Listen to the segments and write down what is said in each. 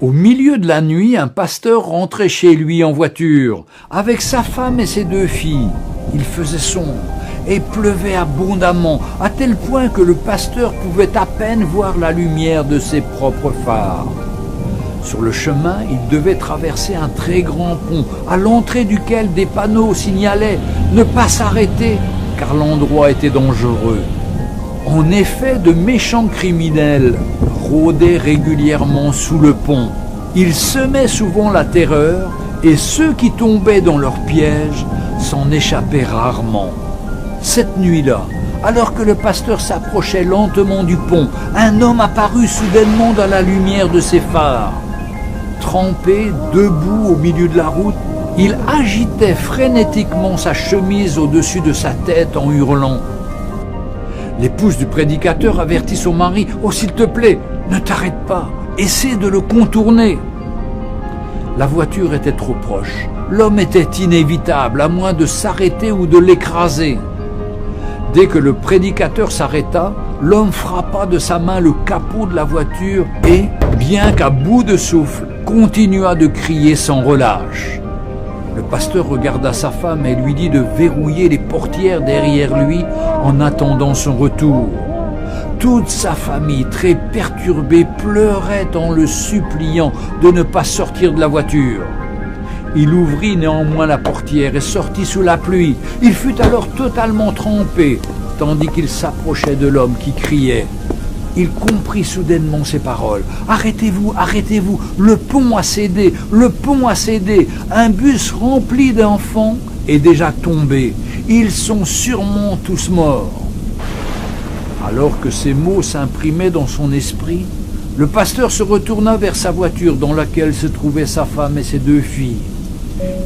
Au milieu de la nuit, un pasteur rentrait chez lui en voiture, avec sa femme et ses 2 filles. Il faisait sombre et pleuvait abondamment, à tel point que le pasteur pouvait à peine voir la lumière de ses propres phares. Sur le chemin, il devait traverser un très grand pont, à l'entrée duquel des panneaux signalaient « Ne pas s'arrêter » car l'endroit était dangereux. En effet, de méchants criminels rôdaient régulièrement sous le pont. Ils semaient souvent la terreur et ceux qui tombaient dans leur piège s'en échappaient rarement. Cette nuit-là, alors que le pasteur s'approchait lentement du pont, un homme apparut soudainement dans la lumière de ses phares. Trempé, debout au milieu de la route, il agitait frénétiquement sa chemise au-dessus de sa tête en hurlant. L'épouse du prédicateur avertit son mari « Oh, s'il te plaît, ne t'arrête pas, essaie de le contourner !» La voiture était trop proche. L'homme était inévitable, à moins de s'arrêter ou de l'écraser. Dès que le prédicateur s'arrêta, l'homme frappa de sa main le capot de la voiture et, bien qu'à bout de souffle, continua de crier sans relâche. Le pasteur regarda sa femme et lui dit de verrouiller les portières derrière lui en attendant son retour. Toute sa famille, très perturbée, pleurait en le suppliant de ne pas sortir de la voiture. Il ouvrit néanmoins la portière et sortit sous la pluie. Il fut alors totalement trempé, tandis qu'il s'approchait de l'homme qui criait. Il comprit soudainement ces paroles. « Arrêtez-vous, arrêtez-vous, le pont a cédé, le pont a cédé. Un bus rempli d'enfants est déjà tombé. Ils sont sûrement tous morts. » Alors que ces mots s'imprimaient dans son esprit, le pasteur se retourna vers sa voiture dans laquelle se trouvaient sa femme et ses 2 filles.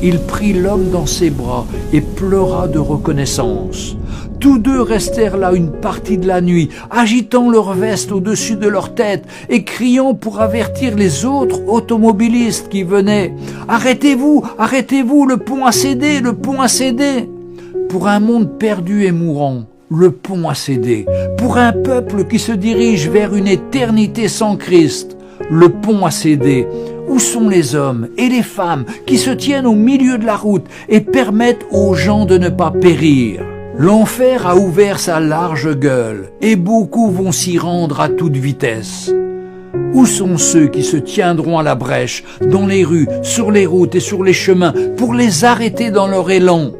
Il prit l'homme dans ses bras et pleura de reconnaissance. Tous 2 restèrent là une partie de la nuit, agitant leurs vestes au-dessus de leur tête et criant pour avertir les autres automobilistes qui venaient. « Arrêtez-vous, arrêtez-vous, le pont a cédé, le pont a cédé !» Pour un monde perdu et mourant, le pont a cédé. Pour un peuple qui se dirige vers une éternité sans Christ, le pont a cédé. Où sont les hommes et les femmes qui se tiennent au milieu de la route et permettent aux gens de ne pas périr? L'enfer a ouvert sa large gueule et beaucoup vont s'y rendre à toute vitesse. Où sont ceux qui se tiendront à la brèche, dans les rues, sur les routes et sur les chemins, pour les arrêter dans leur élan?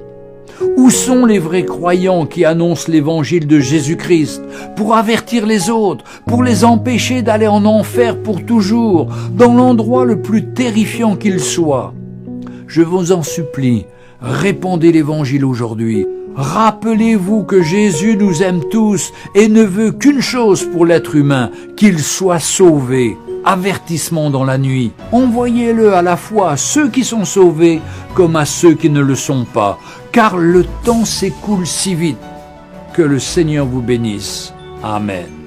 Où sont les vrais croyants qui annoncent l'évangile de Jésus-Christ pour avertir les autres, pour les empêcher d'aller en enfer pour toujours, dans l'endroit le plus terrifiant qu'il soit? Je vous en supplie, répandez l'évangile aujourd'hui. Rappelez-vous que Jésus nous aime tous et ne veut qu'une chose pour l'être humain, qu'il soit sauvé. Avertissement dans la nuit. Envoyez-le à la fois à ceux qui sont sauvés comme à ceux qui ne le sont pas, car le temps s'écoule si vite. Que le Seigneur vous bénisse. Amen.